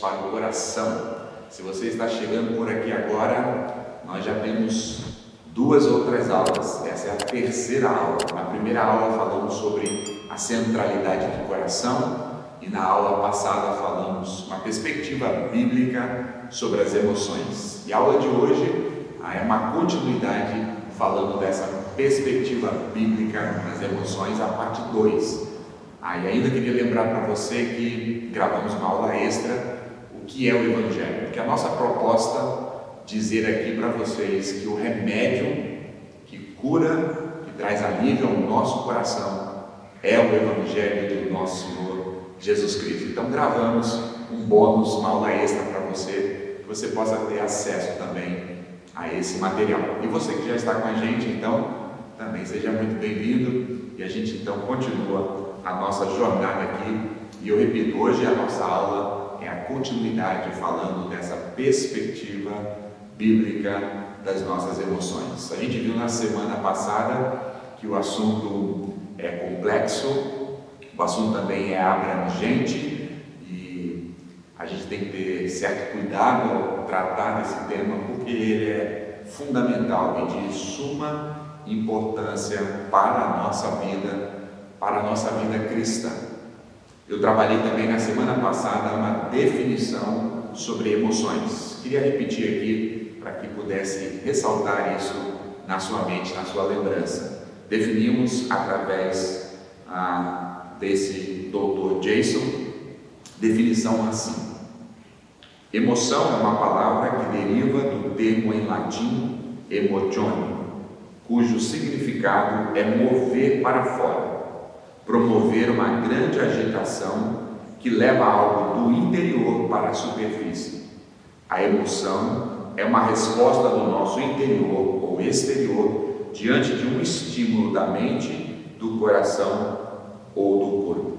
para o coração. Se você está chegando por aqui agora, nós já temos 2 outras aulas. Essa é a terceira aula. Na primeira aula falamos sobre a centralidade do coração e na aula passada falamos uma perspectiva bíblica sobre as emoções. E a aula de hoje é uma continuidade falando dessa perspectiva bíblica nas emoções, a parte 2. E ainda queria lembrar para você que gravamos uma aula extra, o que é o Evangelho, porque a nossa proposta dizer aqui para vocês que o remédio que cura, que traz alívio ao nosso coração é o Evangelho do nosso Senhor Jesus Cristo. Então gravamos um bônus, uma aula extra para você, que você possa ter acesso também a esse material. E você que já está com a gente, então, também seja muito bem-vindo, e a gente então continua a nossa jornada aqui. E eu repito, hoje a nossa aula é a continuidade falando dessa perspectiva bíblica das nossas emoções. A gente viu na semana passada que o assunto é complexo, o assunto também é abrangente e a gente tem que ter certo cuidado ao tratar desse tema, porque ele é fundamental e de suma importância para a nossa vida cristã. Eu trabalhei também na semana passada uma definição sobre emoções. Queria repetir aqui para que pudesse ressaltar isso na sua mente, na sua lembrança. Definimos através desse Dr. Jason, definição assim: emoção é uma palavra que deriva do termo em latim emotione, cujo significado é mover para fora, promover uma grande agitação que leva algo do interior para a superfície. A emoção é uma resposta do nosso interior ou exterior diante de um estímulo da mente, do coração ou do corpo.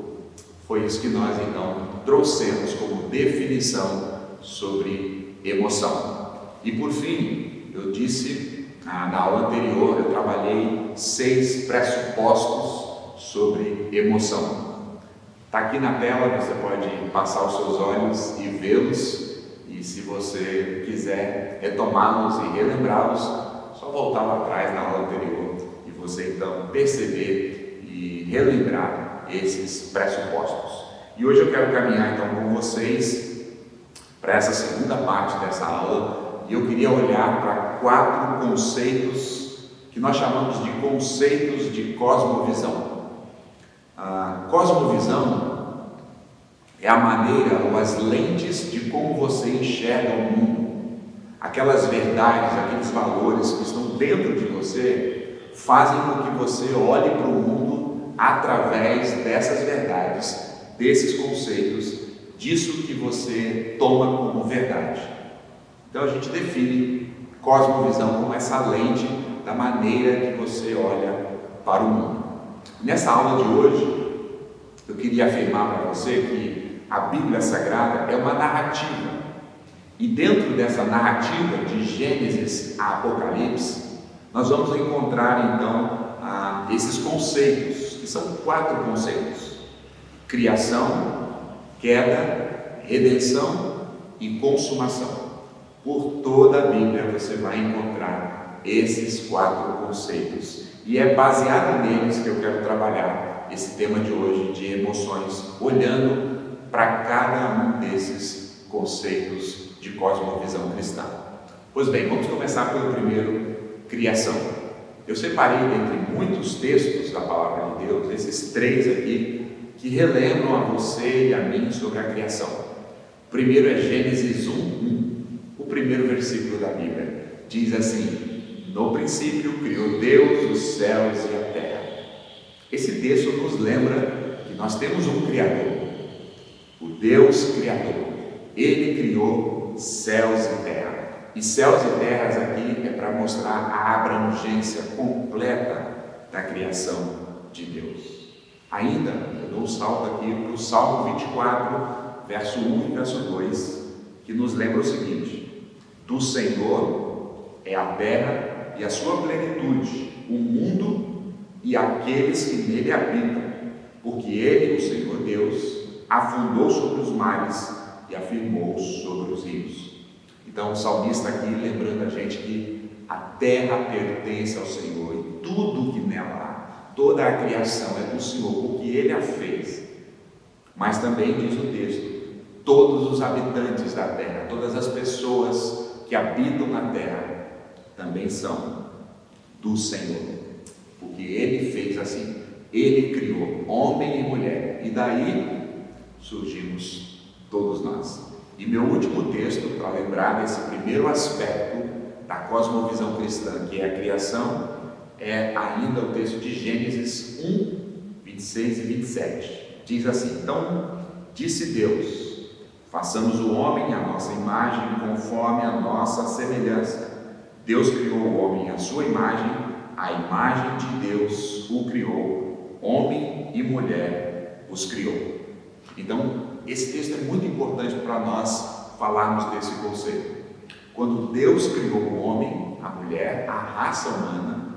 Foi isso que nós então trouxemos como definição sobre emoção. E por fim, eu disse na aula anterior, eu trabalhei 6 pressupostos sobre emoção. Está aqui na tela, você pode passar os seus olhos e vê-los. E se você quiser retomá-los e relembrá-los, só voltar lá atrás na aula anterior e você então perceber e relembrar esses pressupostos. E hoje eu quero caminhar então com vocês para essa segunda parte dessa aula, e eu queria olhar para 4 conceitos que nós chamamos de conceitos de cosmovisão. A cosmovisão é a maneira ou as lentes de como você enxerga o mundo. Aquelas verdades, aqueles valores que estão dentro de você fazem com que você olhe para o mundo através dessas verdades, desses conceitos, disso que você toma como verdade. Então a gente define cosmovisão como essa lente da maneira que você olha para o mundo. Nessa aula de hoje, eu queria afirmar para você que a Bíblia Sagrada é uma narrativa. E dentro dessa narrativa de Gênesis a Apocalipse, nós vamos encontrar então esses conceitos, que são 4 conceitos: criação, queda, redenção e consumação. Por toda a Bíblia você vai encontrar esses 4 conceitos. E é baseado neles que eu quero trabalhar esse tema de hoje de emoções, olhando para cada um desses conceitos de cosmovisão cristã. Pois bem, vamos começar pelo primeiro, criação. Eu separei dentre muitos textos da Palavra de Deus, esses 3 aqui, que relembram a você e a mim sobre a criação. O primeiro é Gênesis 1:1. O primeiro versículo da Bíblia diz assim: no princípio criou Deus os céus e a terra. Esse texto nos lembra que nós temos um Criador, o Deus Criador. Ele criou céus e terra. E céus e terras aqui é para mostrar a abrangência completa da criação de Deus. Ainda, eu dou um salto aqui para o Salmo 24, verso 1 e verso 2, que nos lembra o seguinte: do Senhor é a terra e a sua plenitude, o mundo e aqueles que nele habitam, porque ele, o Senhor Deus, afundou sobre os mares e afirmou sobre os rios. Então o salmista aqui lembrando a gente que a terra pertence ao Senhor e tudo que nela há, toda a criação é do Senhor, porque Ele a fez. Mas também diz o texto, todos os habitantes da terra, todas as pessoas que habitam na terra, também são do Senhor, porque Ele fez assim, Ele criou homem e mulher, e daí surgimos todos nós. E meu último texto, para lembrar desse primeiro aspecto da cosmovisão cristã, que é a criação, é ainda o texto de Gênesis 1, 26 e 27. Diz assim: então disse Deus, façamos o homem à nossa imagem, conforme a nossa semelhança. Deus criou o homem à sua imagem, a imagem de Deus o criou, homem e mulher os criou. Então, esse texto é muito importante para nós falarmos desse conceito. Quando Deus criou o homem, a mulher, a raça humana,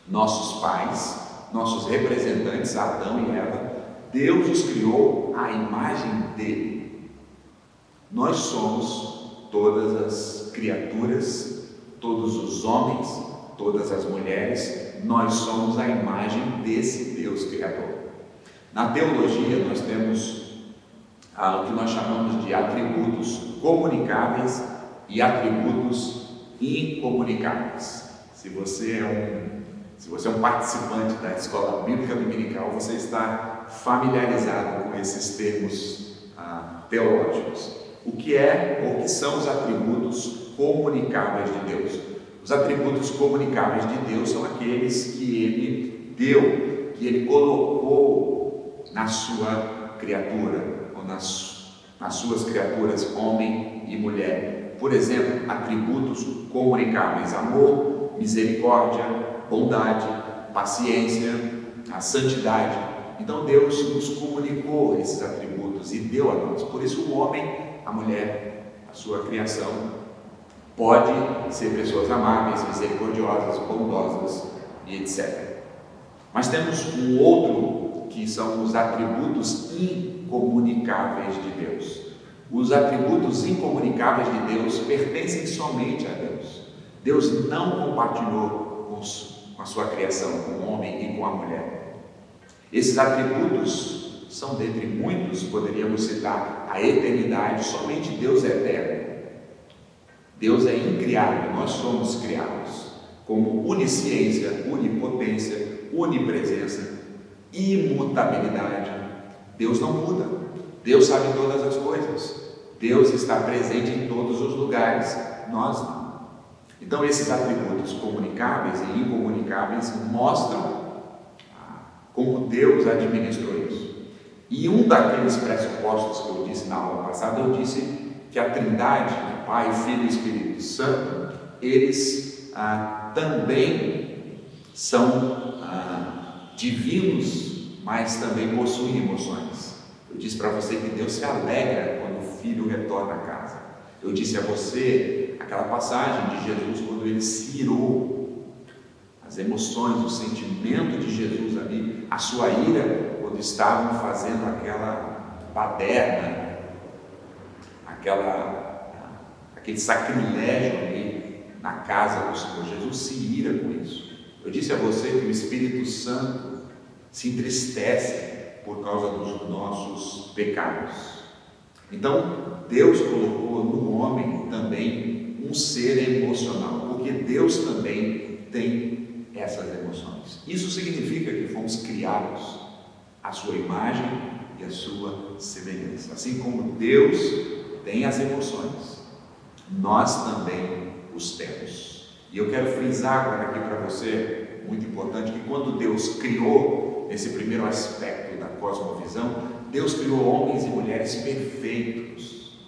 nossos pais, nossos representantes, Adão e Eva, Deus os criou à imagem dele. Nós somos todas as criaturas, todos os homens, todas as mulheres, nós somos a imagem desse Deus Criador. Na teologia nós temos o que nós chamamos de atributos comunicáveis e atributos incomunicáveis. Se você é um participante da escola bíblica dominical, você está familiarizado com esses termos teológicos. O que são os atributos comunicáveis de Deus? Os atributos comunicáveis de Deus são aqueles que Ele deu, que Ele colocou na sua criatura, ou nas suas criaturas, homem e mulher. Por exemplo, atributos comunicáveis: amor, misericórdia, bondade, paciência, a santidade. Então Deus nos comunicou esses atributos e deu a nós. Por isso o homem, a mulher, a sua criação, pode ser pessoas amáveis, misericordiosas, bondosas e etc. Mas temos um outro que são os atributos incomunicáveis de Deus. Os atributos incomunicáveis de Deus pertencem somente a Deus. Deus não compartilhou com a sua criação, com o homem e com a mulher. Esses atributos são dentre muitos, poderíamos citar a eternidade. Somente Deus é eterno. Deus é incriável, nós somos criados, como onisciência, onipotência, onipresença, imutabilidade. Deus não muda, Deus sabe todas as coisas, Deus está presente em todos os lugares, nós não. Então esses atributos comunicáveis e incomunicáveis mostram como Deus administrou isso. E um daqueles pressupostos que eu disse na aula passada, eu disse que a Trindade, Pai, Filho e Espírito Santo, eles também são divinos, mas também possuem emoções. Eu disse para você que Deus se alegra quando o Filho retorna a casa. Eu disse a você aquela passagem de Jesus quando ele se irou, as emoções, o sentimento de Jesus ali, a sua ira quando estavam fazendo aquela baderna, aquele sacrilégio ali na casa do Senhor. Jesus se ira com isso. Eu disse a você que o Espírito Santo se entristece por causa dos nossos pecados. Então, Deus colocou no homem também um ser emocional, porque Deus também tem essas emoções. Isso significa que fomos criados à sua imagem e à sua semelhança. Assim como Deus tem as emoções, nós também os temos. E eu quero frisar agora aqui para você, muito importante, que quando Deus criou, esse primeiro aspecto da cosmovisão, Deus criou homens e mulheres perfeitos.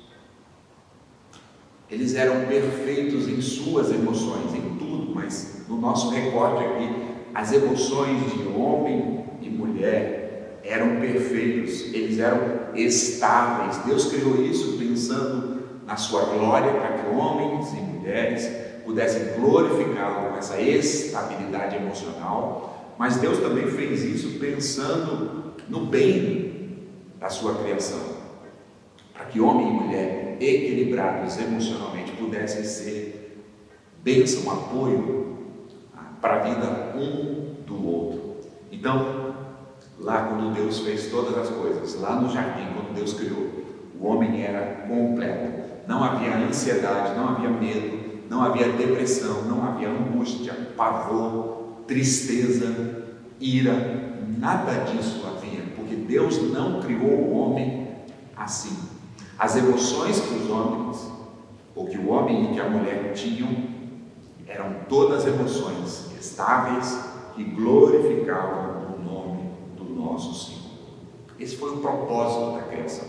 Eles eram perfeitos em suas emoções, em tudo, mas no nosso recorte aqui, as emoções de homem e mulher eram perfeitos, eles eram estáveis. Deus criou isso pensando na sua glória, para que homens e mulheres pudessem glorificá-lo com essa estabilidade emocional, mas Deus também fez isso pensando no bem da sua criação, para que que homem e mulher equilibrados emocionalmente pudessem ser bênção, apoio para a vida um do outro. Então, lá quando Deus fez todas as coisas, lá no jardim, quando Deus criou, o homem era completo. Não havia ansiedade, não havia medo, não havia depressão, não havia angústia, pavor, tristeza, ira, nada disso havia, porque Deus não criou o homem assim. As emoções que os homens, ou que o homem e que a mulher tinham, eram todas emoções estáveis que glorificavam o nome do nosso Senhor. Esse foi o propósito da criação.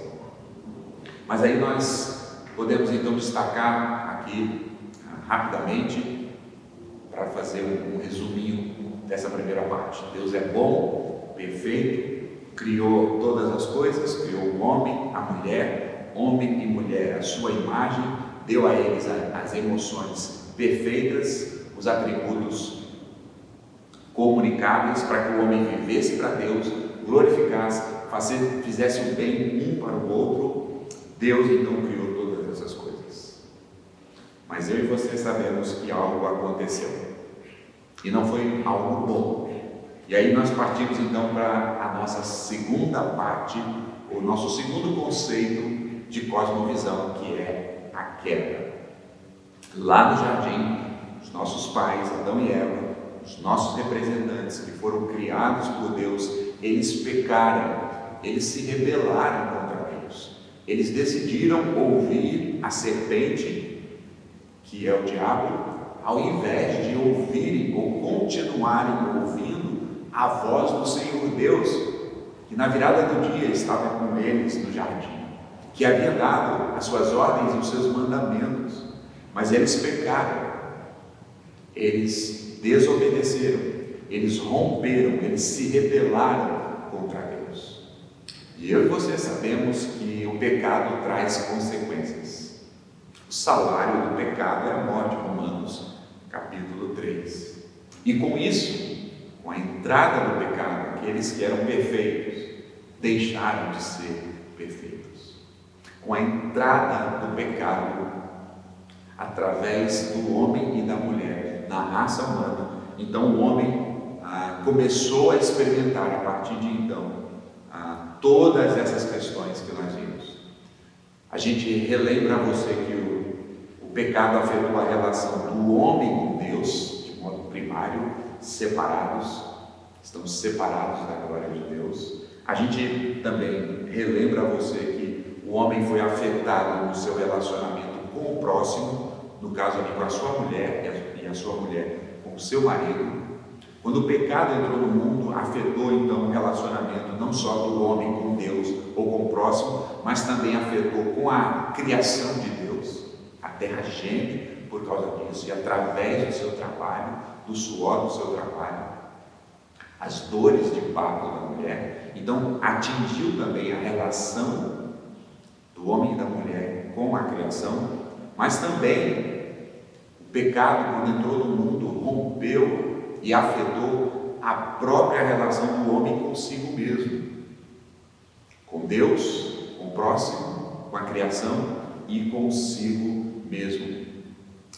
Mas aí nós podemos então destacar aqui rapidamente, para fazer um resuminho dessa primeira parte. Deus é bom, perfeito, criou todas as coisas, criou o homem, a mulher, homem e mulher, a sua imagem, deu a eles as emoções perfeitas, os atributos comunicáveis para que o homem vivesse para Deus, glorificasse, fizesse o bem um para o outro. Deus então criou todas essas coisas. Mas eu e você sabemos que algo aconteceu. E não foi algo bom. E aí nós partimos então para a nossa segunda parte, o nosso segundo conceito de cosmovisão, que é a queda. Lá no jardim, os nossos pais, Adão e Eva, os nossos representantes que foram criados por Deus, eles pecaram, eles se rebelaram contra Deus. Eles decidiram ouvir a serpente, que é o diabo, ao invés de ouvirem ou continuarem ouvindo a voz do Senhor Deus, que na virada do dia estava com eles no jardim, que havia dado as suas ordens e os seus mandamentos. Mas eles pecaram, eles desobedeceram, eles romperam, eles se rebelaram contra Deus. E eu e você sabemos que o pecado traz consequências. O salário do pecado é a morte, Romanos capítulo 3. E com isso, com a entrada do pecado, aqueles que eram perfeitos deixaram de ser perfeitos. Com a entrada do pecado, através do homem e da mulher na raça humana, então o homem começou a experimentar a partir de então todas essas questões que nós vimos. A gente relembra a você que o pecado afetou a relação do homem com Deus, de modo primário, separados, estamos separados da glória de Deus. A gente também relembra a você que o homem foi afetado no seu relacionamento com o próximo, no caso ali com a sua mulher e a sua mulher com o seu marido. Quando o pecado entrou no mundo, afetou então o relacionamento não só do homem com Deus ou com o próximo, mas também afetou com a criação de Deus. A terra geme por causa disso, e através do seu trabalho, do suor do seu trabalho, as dores de parto da mulher, então atingiu também a relação do homem e da mulher com a criação, mas também o pecado, quando entrou no mundo, rompeu e afetou a própria relação do homem consigo mesmo, com Deus, com o próximo, com a criação e consigo mesmo.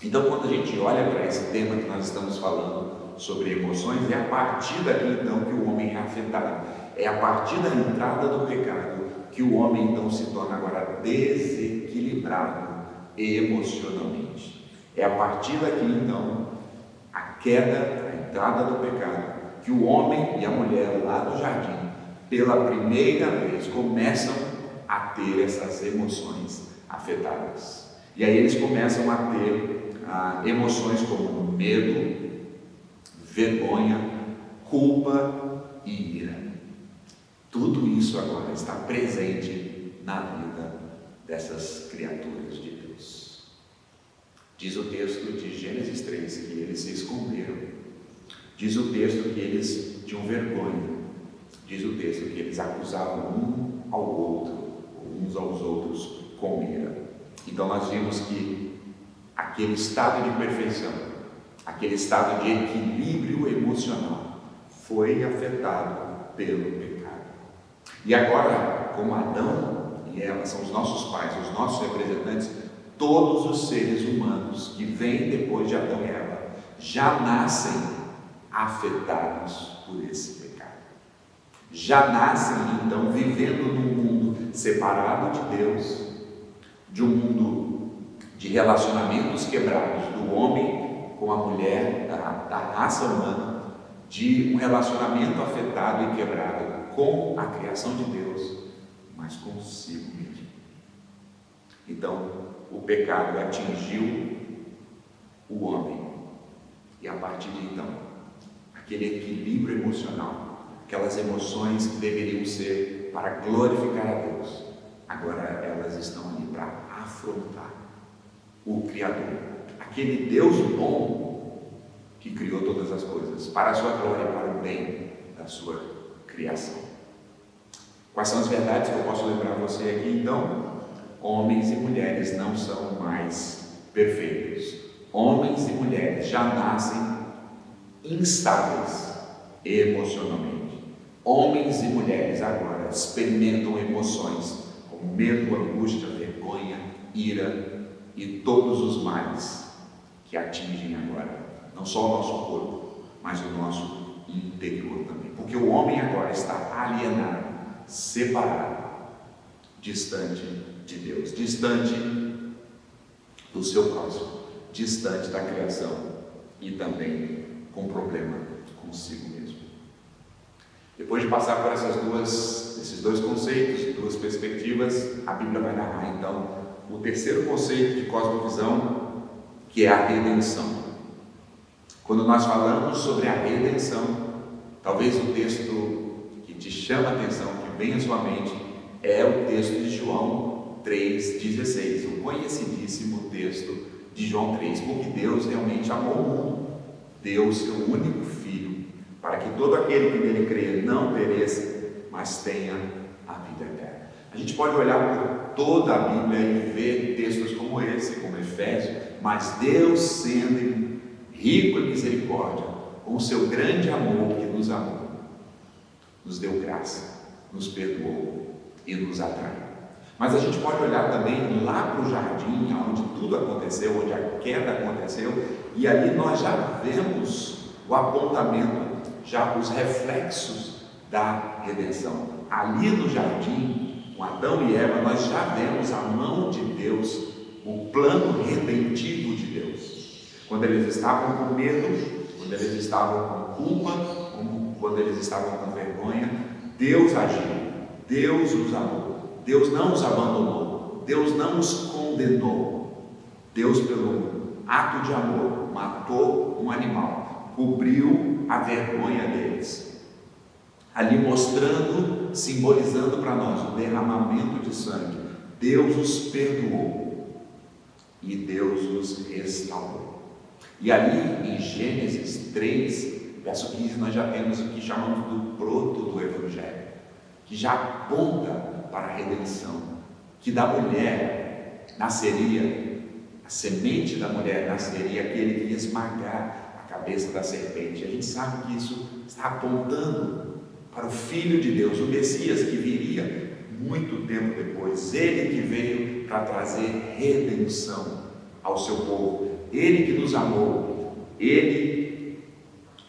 Então, quando a gente olha para esse tema que nós estamos falando sobre emoções, é a partir daqui então que o homem é afetado, é a partir da entrada do pecado que o homem então se torna agora desequilibrado emocionalmente. É a partir daqui então, a queda, a entrada do pecado, que o homem e a mulher lá no jardim, pela primeira vez, começam a ter essas emoções afetadas. E aí eles começam a ter emoções como medo, vergonha, culpa e ira. Tudo isso agora está presente na vida dessas criaturas de Deus. Diz o texto de Gênesis 3 que eles se esconderam. Diz o texto que eles tinham vergonha. Diz o texto que eles acusavam um ao outro, uns aos outros com ira. Então nós vimos que aquele estado de perfeição, aquele estado de equilíbrio emocional foi afetado pelo pecado. E agora, como Adão e Eva são os nossos pais, os nossos representantes, todos os seres humanos que vêm depois de Adão e Eva já nascem afetados por esse pecado. Já nascem, então, vivendo num mundo separado de Deus, de um mundo de relacionamentos quebrados do homem com a mulher, da raça humana, de um relacionamento afetado e quebrado com a criação de Deus, mas consigo mesmo. Então, o pecado atingiu o homem, e a partir de então, aquele equilíbrio emocional, aquelas emoções que deveriam ser para glorificar a Deus, agora elas estão ali para afrontar o Criador, aquele Deus bom que criou todas as coisas, para a sua glória, para o bem da sua criação. Quais são as verdades que eu posso lembrar você aqui então? Homens e mulheres não são mais perfeitos. Homens e mulheres já nascem instáveis emocionalmente. Homens e mulheres agora experimentam emoções como medo, angústia, vergonha, ira e todos os males que atingem agora não só o nosso corpo, mas o nosso interior também. Porque o homem agora está alienado, separado, distante de Deus, distante do seu próximo, distante da criação e também com problema consigo mesmo. Depois de passar por esses dois conceitos, duas perspectivas, a Bíblia vai narrar então o terceiro conceito de cosmovisão, que é a redenção. Quando nós falamos sobre a redenção, talvez o texto que te chama a atenção, que vem à sua mente, é o texto de João 3,16, o conhecidíssimo texto de João 3, porque Deus realmente amou o mundo, deu o seu único Filho, para que todo aquele que nele crê não pereça, mas tenha a vida eterna. A gente pode olhar por toda a Bíblia e ver textos como esse, como Efésios, mas Deus, sendo rico em misericórdia, com o seu grande amor que nos amou, nos deu graça, nos perdoou e nos atraiu. Mas a gente pode olhar também lá para o jardim, onde tudo aconteceu, onde a queda aconteceu, e ali nós já vemos o apontamento, já os reflexos da redenção. Ali no jardim, com Adão e Eva, nós já vemos a mão de Deus, o plano redentivo de Deus. Quando eles estavam com medo, quando eles estavam com culpa, quando eles estavam com vergonha, Deus agiu, Deus os amou, Deus não os abandonou, Deus não os condenou. Deus, pelo ato de amor, matou um animal, cobriu a vergonha deles, ali mostrando, simbolizando para nós o derramamento de sangue. Deus os perdoou e Deus os restaurou. E ali em Gênesis 3, verso 15, nós já temos o que chamamos do broto do Evangelho, que já aponta para a redenção, que da mulher nasceria, a semente da mulher nasceria aquele que ia esmagar a cabeça da serpente. A gente sabe que isso está apontando para o Filho de Deus, o Messias, que viria muito tempo depois, ele que veio para trazer redenção ao seu povo, ele que nos amou, ele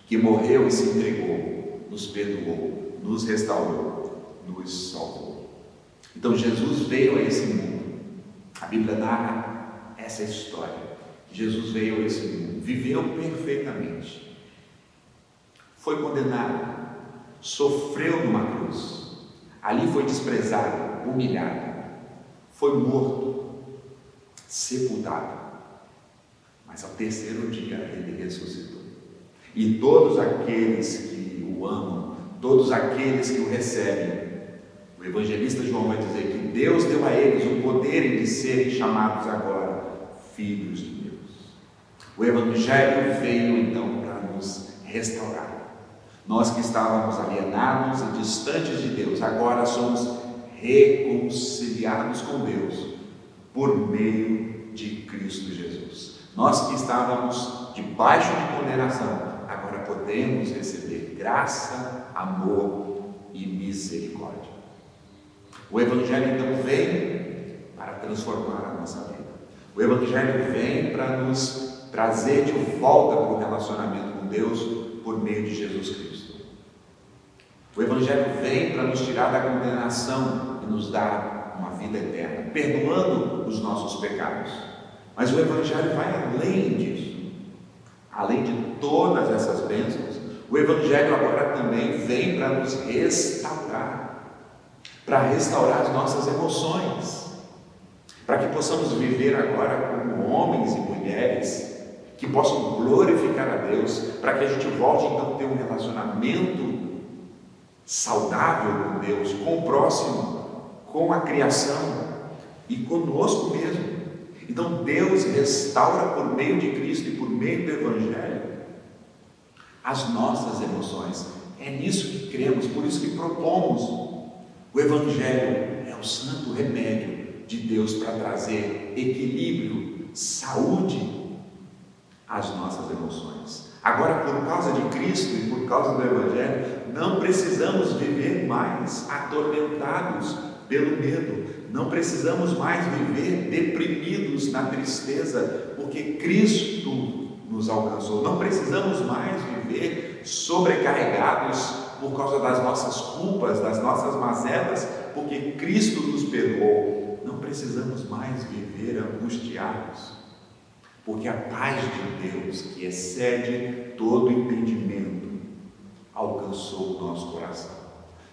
que morreu e se entregou, nos perdoou, nos restaurou, nos salvou. Então Jesus veio a esse mundo. A Bíblia narra essa história. Jesus veio a esse mundo, viveu perfeitamente, foi condenado, sofreu numa cruz, ali foi desprezado, humilhado, foi morto, sepultado, mas ao terceiro dia ele ressuscitou. E todos aqueles que o amam, todos aqueles que o recebem, o evangelista João vai dizer que Deus deu a eles o poder de serem chamados agora filhos de Deus. O Evangelho veio então para nos restaurar. Nós que estávamos alienados e distantes de Deus, agora somos reconciliados com Deus por meio de Cristo Jesus. Nós que estávamos debaixo de condenação, agora podemos receber graça, amor e misericórdia. O Evangelho então vem para transformar a nossa vida. O Evangelho vem para nos trazer de volta para o relacionamento com Deus por meio de Jesus Cristo. O Evangelho vem para nos tirar da condenação e nos dar uma vida eterna, perdoando os nossos pecados. Mas o Evangelho vai além disso. Além de todas essas bênçãos, o Evangelho agora também vem para nos restaurar, para restaurar as nossas emoções, para que possamos viver agora como homens e mulheres que possam glorificar a Deus, para que a gente volte então a ter um relacionamento saudável com Deus, com o próximo, com a criação e conosco mesmo. Então Deus restaura por meio de Cristo e por meio do Evangelho as nossas emoções. É nisso que cremos, por isso que propomos. O Evangelho é o santo remédio de Deus para trazer equilíbrio, saúde às nossas emoções. Agora, por causa de Cristo e por causa do Evangelho, não precisamos viver mais atormentados pelo medo. Não precisamos mais viver deprimidos na tristeza, porque Cristo nos alcançou. Não precisamos mais viver sobrecarregados por causa das nossas culpas, das nossas mazelas, porque Cristo nos perdoou. Não precisamos mais viver angustiados, porque a paz de Deus, que excede todo entendimento, alcançou o nosso coração.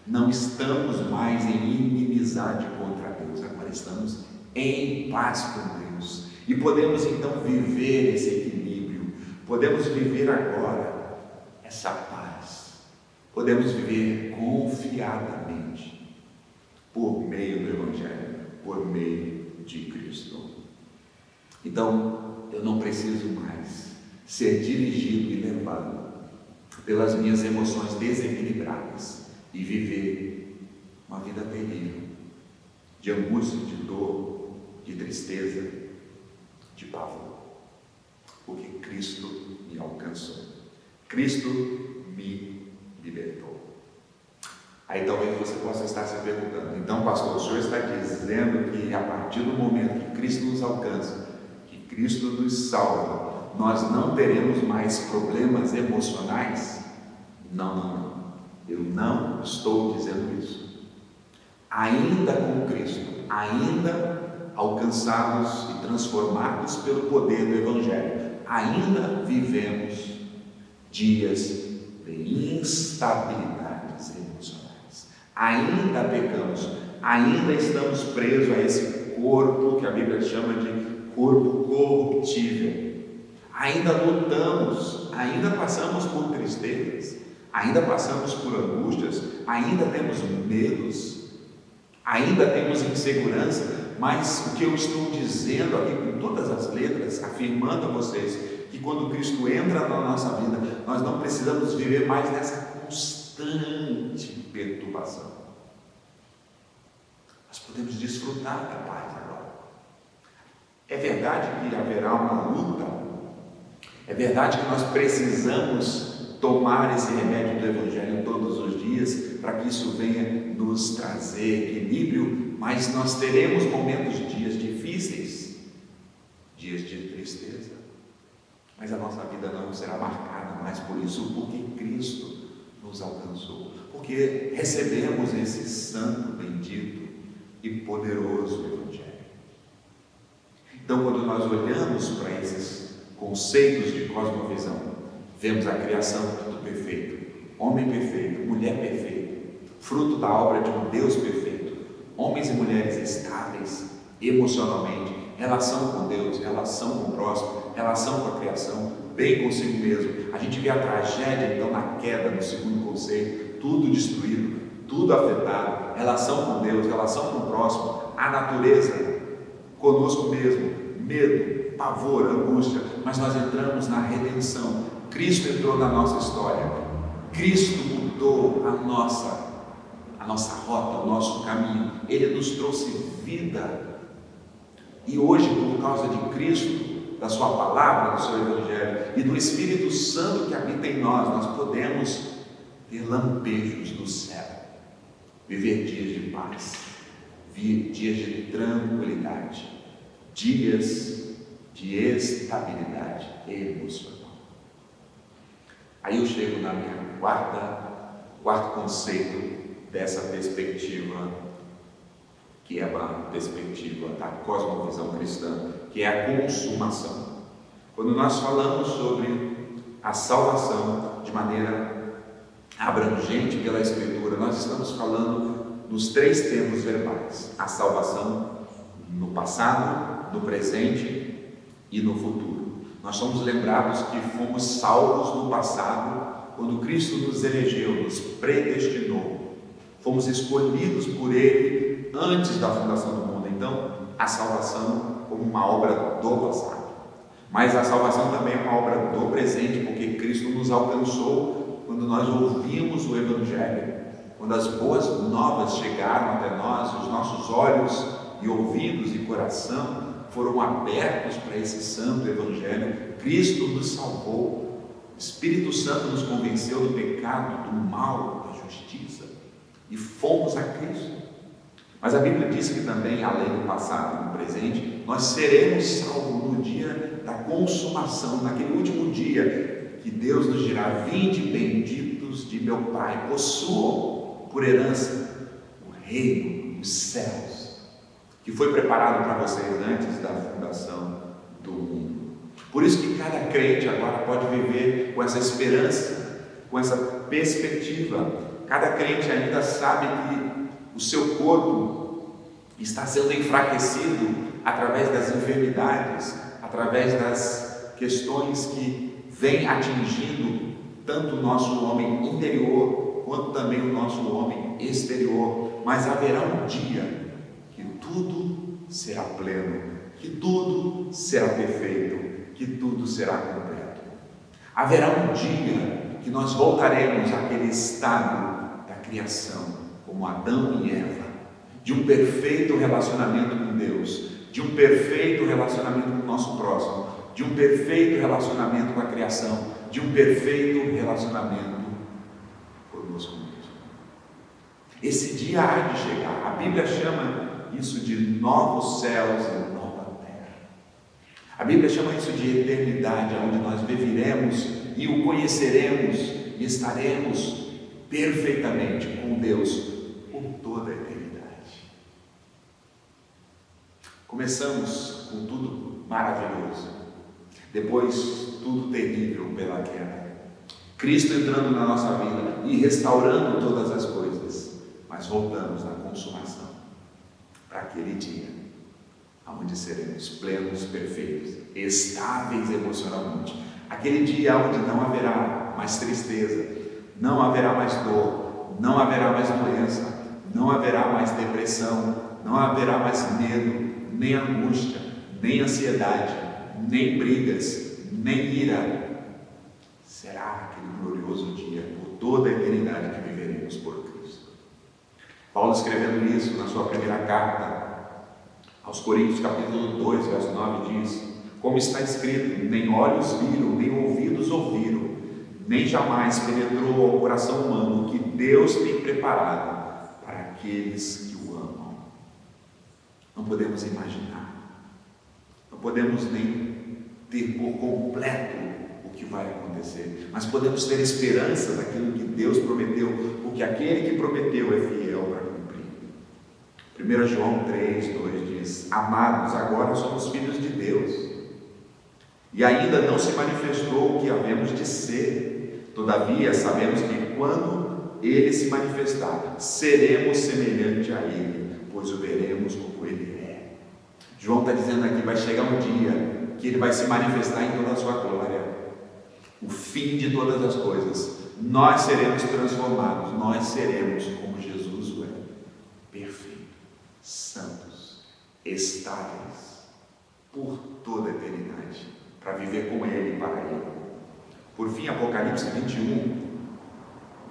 Não estamos mais em inimizade contra Deus, agora estamos em paz com Deus. E podemos então viver esse equilíbrio, podemos viver agora essa paz, podemos viver confiadamente por meio do Evangelho, por meio de Cristo. Então, eu não preciso mais ser dirigido e levado pelas minhas emoções desequilibradas e viver uma vida terrível, de angústia, de dor, de tristeza, de pavor, porque Cristo me alcançou, Cristo me libertou. Aí talvez você possa estar se perguntando: então, pastor, o senhor está dizendo que a partir do momento que Cristo nos alcança, que Cristo nos salva, nós não teremos mais problemas emocionais? Não. Eu não estou dizendo isso. Ainda com Cristo, ainda alcançados e transformados pelo poder do Evangelho, ainda vivemos dias de instabilidades emocionais. Ainda pecamos, ainda estamos presos a esse corpo que a Bíblia chama de corpo corruptível. Ainda lutamos, ainda passamos por tristezas, ainda passamos por angústias, ainda temos medos, ainda temos insegurança, mas o que eu estou dizendo aqui com todas as letras, afirmando a vocês que quando Cristo entra na nossa vida, nós não precisamos viver mais nessa constante perturbação. Nós podemos desfrutar da paz agora. É verdade que haverá uma luta, é verdade que nós precisamos tomar esse remédio do Evangelho todos os dias, para que isso venha nos trazer equilíbrio, mas nós teremos momentos, dias difíceis, dias de tristeza, mas a nossa vida não será marcada mais por isso, porque Cristo nos alcançou, porque recebemos esse santo, bendito e poderoso Evangelho. Então, quando nós olhamos para esses conceitos de cosmovisão, vemos a criação de tudo perfeito, homem perfeito, mulher perfeita, fruto da obra de um Deus perfeito, homens e mulheres estáveis emocionalmente, relação com Deus, relação com o próximo, relação com a criação, bem consigo mesmo. A gente vê a tragédia então na queda, no segundo conceito, tudo destruído, tudo afetado, relação com Deus, relação com o próximo, a natureza, conosco mesmo, medo, pavor, angústia, mas nós entramos na redenção. Cristo entrou na nossa história, Cristo mudou a nossa rota, o nosso caminho, Ele nos trouxe vida, e hoje, por causa de Cristo, da sua palavra, do seu Evangelho e do Espírito Santo que habita em nós podemos ter lampejos do céu, viver dias de paz, dias de tranquilidade, dias de estabilidade emocional. Aí eu chego na minha quarto conceito dessa perspectiva, que é a perspectiva da cosmovisão cristã, que é a consumação. Quando nós falamos sobre a salvação de maneira abrangente pela Escritura, nós estamos falando dos 3 tempos verbais: a salvação no passado, no presente e no futuro. Nós somos lembrados que fomos salvos no passado, quando Cristo nos elegeu, nos predestinou. Fomos escolhidos por Ele antes da fundação do mundo. Então, a salvação como uma obra do passado. Mas a salvação também é uma obra do presente, porque Cristo nos alcançou quando nós ouvimos o Evangelho, quando as boas novas chegaram até nós, os nossos olhos e ouvidos e coração foram abertos para esse santo Evangelho. Cristo nos salvou, o Espírito Santo nos convenceu do pecado, do mal, da justiça, e fomos a Cristo. Mas a Bíblia diz que também, além do passado e do presente, nós seremos salvos no dia da consumação, naquele último dia que Deus nos dirá: vinde benditos de meu Pai, possuam por herança o reino dos céus, que foi preparado para vocês antes da fundação do mundo. Por isso que cada crente agora pode viver com essa esperança, com essa perspectiva. Cada crente ainda sabe que o seu corpo está sendo enfraquecido através das enfermidades, através das questões que vêm atingindo tanto o nosso homem interior, quanto também o nosso homem exterior. Mas haverá um dia que tudo será pleno, que tudo será perfeito, que tudo será completo. Haverá um dia que nós voltaremos àquele estado da criação, como Adão e Eva, de um perfeito relacionamento com Deus, de um perfeito relacionamento com o nosso próximo, de um perfeito relacionamento com a criação, de um perfeito relacionamento conosco mesmo. Esse dia há de chegar. A Bíblia chama isso de novos céus e nova terra. A Bíblia chama isso de eternidade, onde nós viveremos e o conheceremos e estaremos perfeitamente com Deus por toda a eternidade. Começamos com tudo maravilhoso, depois tudo terrível pela queda, Cristo entrando na nossa vida e restaurando todas as coisas, mas voltamos na consumação para aquele dia onde seremos plenos, perfeitos, estáveis emocionalmente, aquele dia onde não haverá mais tristeza, não haverá mais dor, não haverá mais doença, não haverá mais depressão, não haverá mais medo, nem angústia, nem ansiedade, nem brigas, nem ira. Será aquele glorioso dia, por toda a eternidade, que viveremos por Cristo. Paulo, escrevendo isso na sua primeira carta aos Coríntios, capítulo 2, verso 9, diz: como está escrito, nem olhos viram, nem ouvidos ouviram, nem jamais penetrou ao coração humano o que Deus tem preparado para aqueles que o amam. Não podemos imaginar, não podemos nem ter por completo o que vai acontecer, mas podemos ter esperança daquilo que Deus prometeu, porque aquele que prometeu é fiel para cumprir. 1 João 3:2 diz: amados, agora somos filhos de Deus, e ainda não se manifestou o que havemos de ser. Todavia, sabemos que quando Ele se manifestar, seremos semelhante a Ele, pois o veremos como Ele é. João está dizendo aqui, vai chegar um dia que Ele vai se manifestar em toda a sua glória, o fim de todas as coisas. Nós seremos transformados, nós seremos como Jesus o é, perfeito, santos, estáveis, por toda a eternidade, para viver com Ele e para Ele. Por fim, Apocalipse 21,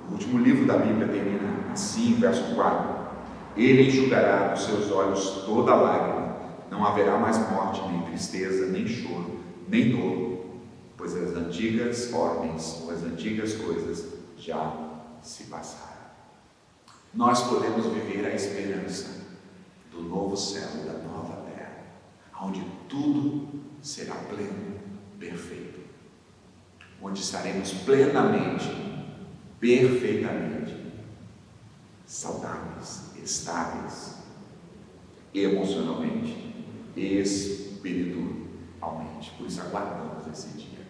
o último livro da Bíblia, termina assim, verso 4: Ele enxugará dos seus olhos toda lágrima, não haverá mais morte, nem tristeza, nem choro, nem dor, pois as antigas ordens, ou as antigas coisas já se passaram. Nós podemos viver a esperança do novo céu e da nova terra, onde tudo será pleno, perfeito, onde estaremos plenamente, perfeitamente saudáveis, estáveis, emocionalmente, espiritualmente. Por isso aguardamos esse dia.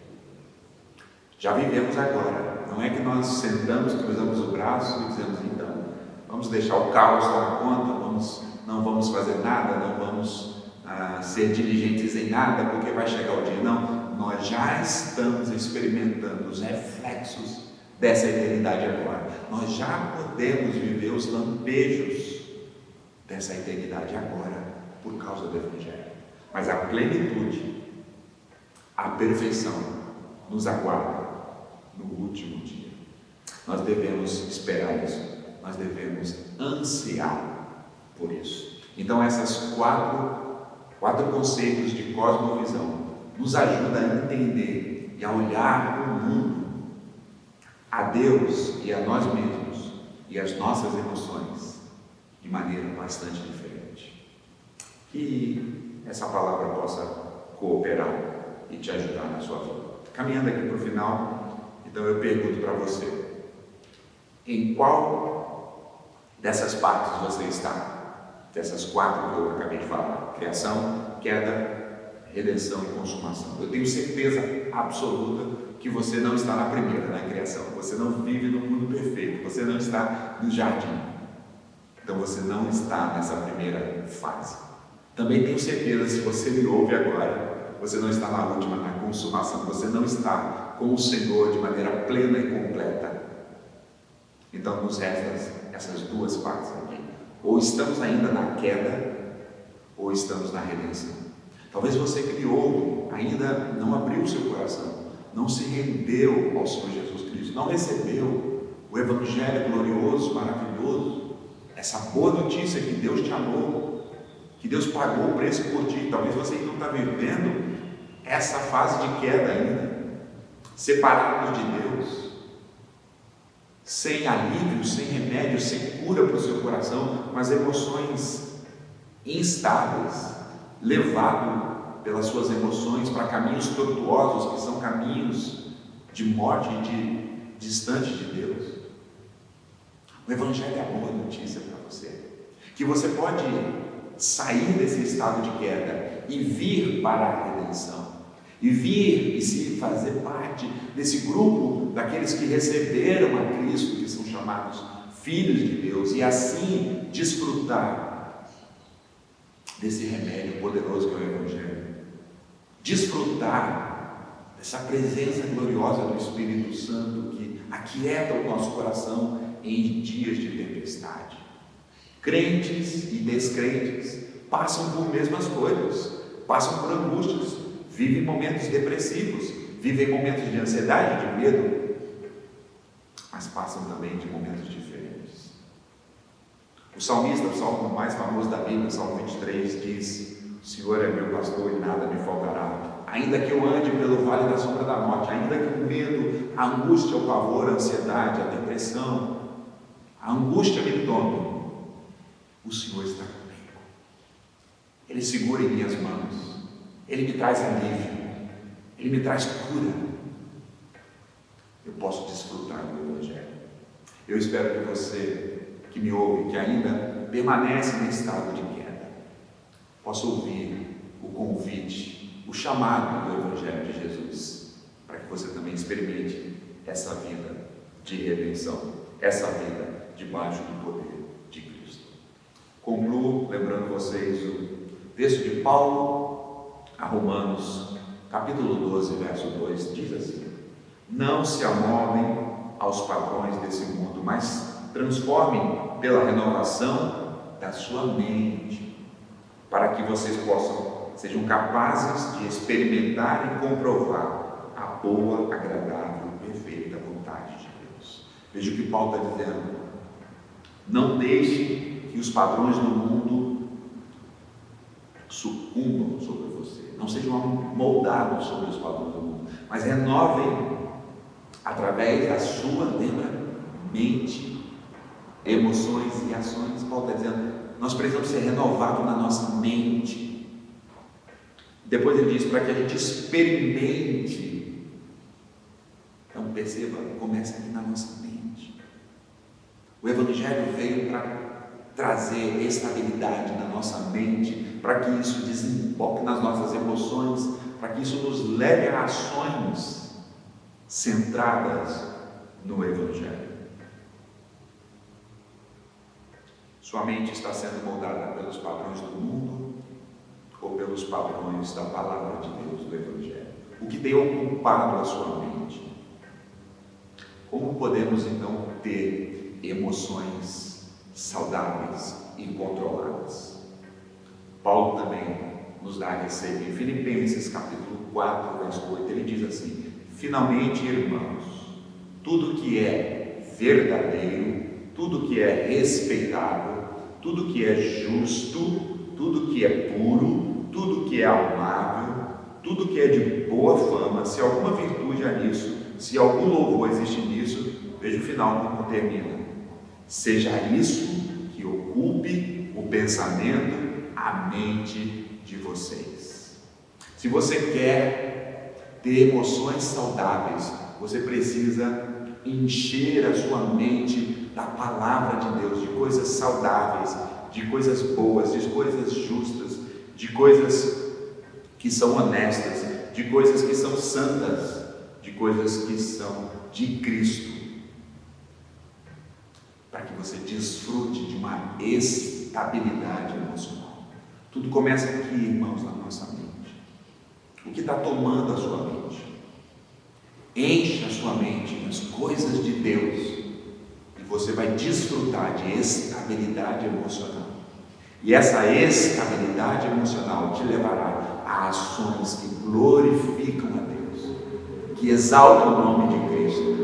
Já vivemos agora. Não é que nós sentamos, cruzamos o braço e dizemos, então, vamos deixar o caos tomar conta, não vamos fazer nada, não vamos ser diligentes em nada, porque vai chegar o dia. Não, nós já estamos experimentando os reflexos dessa eternidade agora. Nós já podemos viver os lampejos dessa eternidade agora, por causa do Evangelho. Mas a plenitude, a perfeição, nos aguarda no último dia. Nós devemos esperar isso, nós devemos ansiar por isso. Então essas quatro conceitos de cosmovisão nos ajudam a entender e a olhar o mundo, a Deus e a nós mesmos e as nossas emoções de maneira bastante diferente. Que essa palavra possa cooperar e te ajudar na sua vida. Caminhando aqui para o final, então eu pergunto para você, em qual dessas partes você está? Dessas 4 que eu acabei de falar: criação, queda, redenção e consumação. Eu tenho certeza absoluta que você não está na primeira, na criação. Você não vive no mundo perfeito, você não está no jardim. Então você não está nessa primeira fase. Também tenho certeza, se você me ouve agora, você não está na última, na consumação. Você não está com o Senhor de maneira plena e completa. Então nos restam essas 2 partes aqui. Ou estamos ainda na queda, ou estamos na redenção. Talvez você que me ouve ainda não abriu o seu coração, não se rendeu ao Senhor Jesus Cristo, não recebeu o Evangelho glorioso, maravilhoso, essa boa notícia que Deus te amou, que Deus pagou o preço por ti. Talvez você não está vivendo essa fase de queda ainda, separados de Deus, sem alívio, sem remédio, sem cura para o seu coração, com as emoções instáveis, levado pelas suas emoções para caminhos tortuosos, que são caminhos de morte e de distante de Deus. O Evangelho é a boa notícia para você, que você pode sair desse estado de queda e vir para a redenção, e vir e se fazer parte desse grupo daqueles que receberam a Cristo, que são chamados filhos de Deus, e assim desfrutar desse remédio poderoso que é o Evangelho, desfrutar dessa presença gloriosa do Espírito Santo que aquieta o nosso coração em dias de tempestade. Crentes e descrentes passam por mesmas coisas, passam por angústias, vivem momentos depressivos, vivem momentos de ansiedade, de medo, mas passam também de momentos diferentes. O salmista, o salmo mais famoso da Bíblia, o Salmo 23, diz: o Senhor é meu pastor e nada me faltará. Ainda que eu ande pelo vale da sombra da morte, ainda que o medo, a angústia, o pavor, a ansiedade, a depressão, a angústia me tome, o Senhor está comigo. Ele segura em minhas mãos, Ele me traz alívio, Ele me traz cura. Eu posso desfrutar do Evangelho. Eu espero que você que me ouve, que ainda permanece nesse estado de queda, possa ouvir o convite, o chamado do Evangelho de Jesus, para que você também experimente essa vida de redenção, essa vida debaixo do poder de Cristo. Concluo lembrando vocês o texto de Paulo a Romanos, capítulo 12, verso 2, diz assim: não se amoldem aos padrões desse mundo, mas transformem pela renovação da sua mente, para que vocês sejam capazes de experimentar e comprovar a boa, agradável e perfeita vontade de Deus. Veja o que Paulo está dizendo: não deixe que os padrões do mundo sucumbam sobre você, não sejam moldados sobre os padrões do mundo, mas renovem através da sua mente, emoções e ações. Paulo está dizendo: nós precisamos ser renovados na nossa mente. Depois ele diz para que a gente experimente. Então perceba, começa aqui na nossa mente. O Evangelho veio para trazer estabilidade na nossa mente, para que isso desemboque nas nossas emoções, para que isso nos leve a ações centradas no Evangelho. Sua mente está sendo moldada pelos padrões do mundo ou pelos padrões da palavra de Deus, do Evangelho? O que tem ocupado a sua mente? Como podemos então ter emoções saudáveis e controladas? Paulo também nos dá a receita em Filipenses capítulo 4, verso 8, ele diz assim: finalmente, irmãos, tudo que é verdadeiro, tudo que é respeitável, tudo que é justo, tudo que é puro, tudo que é amável, tudo que é de boa fama, se alguma virtude há nisso, se algum louvor existe nisso, veja o final como termina: seja isso que ocupe o pensamento, a mente de vocês. Se você quer ter emoções saudáveis, você precisa encher a sua mente da palavra de Deus, de coisas saudáveis, de coisas boas, de coisas justas, de coisas que são honestas, de coisas que são santas, de coisas que são de Cristo, para que você desfrute de uma estabilidade emocional. Tudo começa aqui, irmãos, na nossa mente. O que está tomando a sua mente? Enche a sua mente das coisas de Deus e você vai desfrutar de estabilidade emocional. E essa estabilidade emocional te levará a ações que glorificam a Deus, que exaltam o nome de Cristo.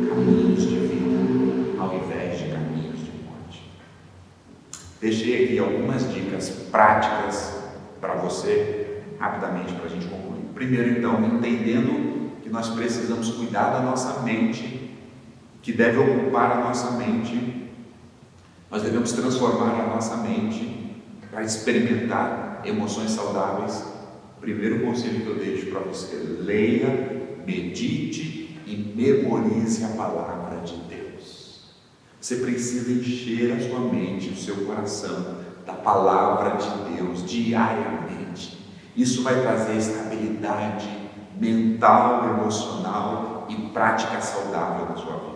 Caminhos de vida ao invés de caminhos de morte. Deixei aqui algumas dicas práticas para você, rapidamente, para a gente concluir. Primeiro, então, entendendo que nós precisamos cuidar da nossa mente, que deve ocupar a nossa mente. Nós devemos transformar a nossa mente para experimentar emoções saudáveis. O primeiro conselho que eu deixo para você: leia, medite e memorize a palavra de Deus. Você precisa encher a sua mente, o seu coração da palavra de Deus diariamente. Isso vai trazer estabilidade mental, emocional e prática saudável na sua vida.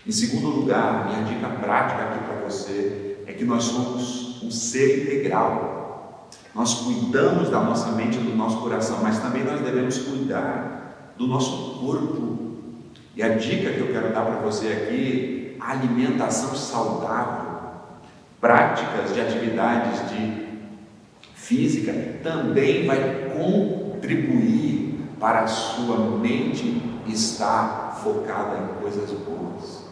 Em segundo lugar, minha dica prática aqui para você é que nós somos um ser integral. Nós cuidamos da nossa mente e do nosso coração, mas também nós devemos cuidar do nosso corpo. E a dica que eu quero dar para você aqui: a alimentação saudável, práticas de atividades de física também vai contribuir para a sua mente estar focada em coisas boas.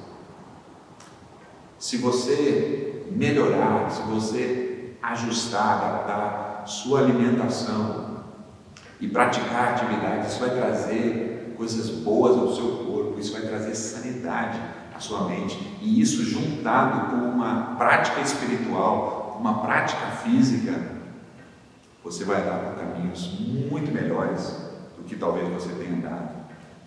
Se você melhorar, se você ajustar, adaptar sua alimentação e praticar atividades, isso vai trazer coisas boas ao seu corpo, isso vai trazer sanidade à sua mente, e isso juntado com uma prática espiritual, com uma prática física, você vai dar por caminhos muito melhores do que talvez você tenha dado.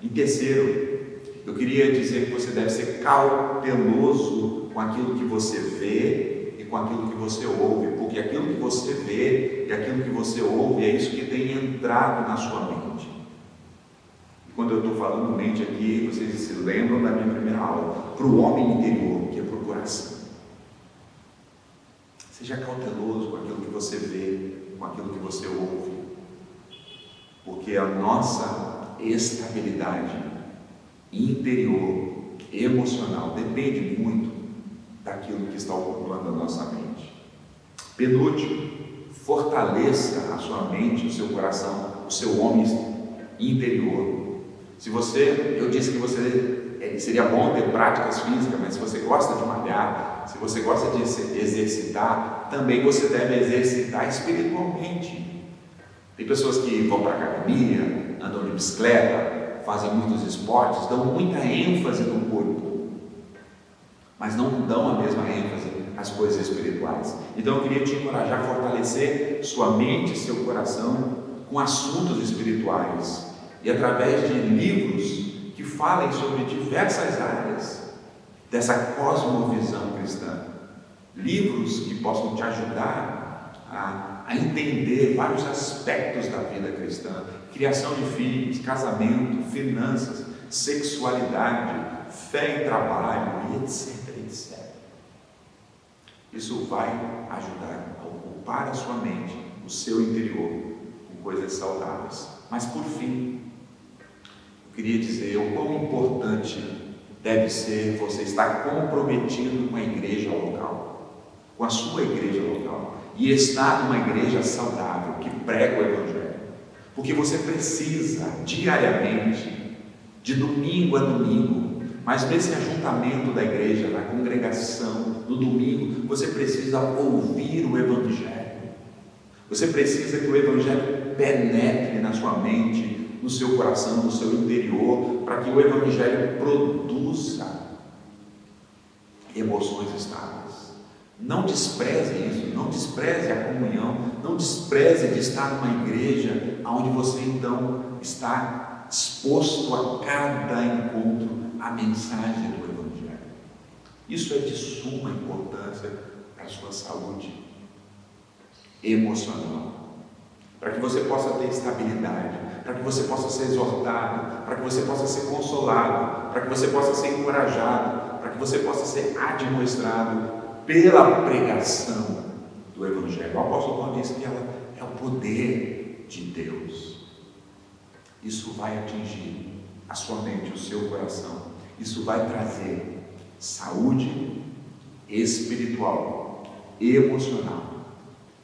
Em terceiro, eu queria dizer que você deve ser cauteloso com aquilo que você vê e com aquilo que você ouve, porque aquilo que você vê e aquilo que você ouve é isso que tem entrado na sua mente. E quando eu estou falando mente aqui, vocês se lembram da minha primeira aula, para o homem interior, que é para o coração. Seja cauteloso com aquilo que você vê, com aquilo que você ouve, porque a nossa estabilidade interior, emocional, depende muito daquilo que está ocupando a nossa mente. Penúltimo, fortaleça a sua mente, o seu coração, o seu homem interior. Eu disse que você seria bom ter práticas físicas, mas se você gosta de malhar, se você gosta de se exercitar, também você deve exercitar espiritualmente. Tem pessoas que vão para a academia, andam de bicicleta, fazem muitos esportes, dão muita ênfase no corpo, mas não dão a mesma ênfase as coisas espirituais. Então eu queria te encorajar a fortalecer sua mente e seu coração com assuntos espirituais e através de livros que falem sobre diversas áreas dessa cosmovisão cristã. Livros que possam te ajudar a entender vários aspectos da vida cristã: criação de filhos, casamento, finanças, sexualidade, fé e trabalho, e etc, etc. Isso vai ajudar a ocupar a sua mente, o seu interior, com coisas saudáveis. Mas por fim, eu queria dizer o quão importante deve ser você estar comprometido com a igreja local, com a sua igreja local, e estar numa igreja saudável, que prega o Evangelho, porque você precisa diariamente, de domingo a domingo, mas nesse ajuntamento da igreja, na congregação, no domingo, você precisa ouvir o Evangelho. Você precisa que o Evangelho penetre na sua mente, no seu coração, no seu interior, para que o Evangelho produza emoções estáveis. Não despreze isso, não despreze a comunhão, não despreze de estar numa igreja onde você então está exposto a cada encontro à mensagem do Evangelho. Isso é de suma importância para a sua saúde emocional, para que você possa ter estabilidade, para que você possa ser exortado, para que você possa ser consolado, para que você possa ser encorajado, para que você possa ser admoestado pela pregação do Evangelho. O apóstolo Paulo diz que ela é o poder de Deus. Isso vai atingir a sua mente, o seu coração. Isso vai trazer saúde espiritual, emocional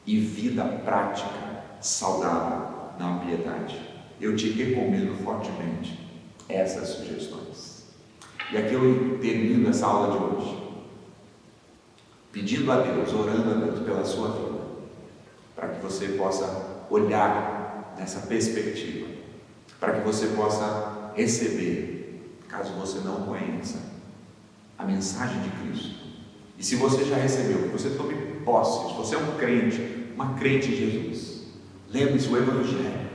e vida prática saudável na piedade. Eu te recomendo fortemente essas sugestões. E aqui eu termino essa aula de hoje pedindo a Deus, orando a Deus pela sua vida, para que você possa olhar nessa perspectiva, para que você possa receber, caso você não conheça, a mensagem de Cristo. E se você já recebeu, que você tome posse. Se você é um crente, uma crente em Jesus, lembre-se, o Evangelho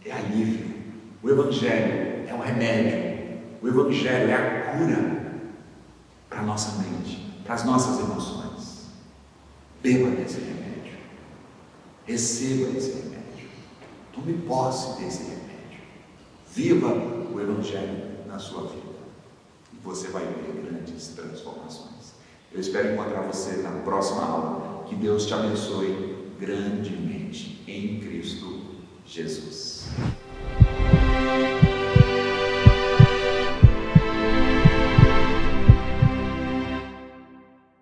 é alívio, o Evangelho é um remédio, o Evangelho é a cura para a nossa mente, para as nossas emoções. Beba desse remédio, receba esse remédio, tome posse desse remédio, viva o Evangelho na sua vida e você vai ver grandes transformações. Eu espero encontrar você na próxima aula. Que Deus te abençoe grandemente em Cristo Jesus.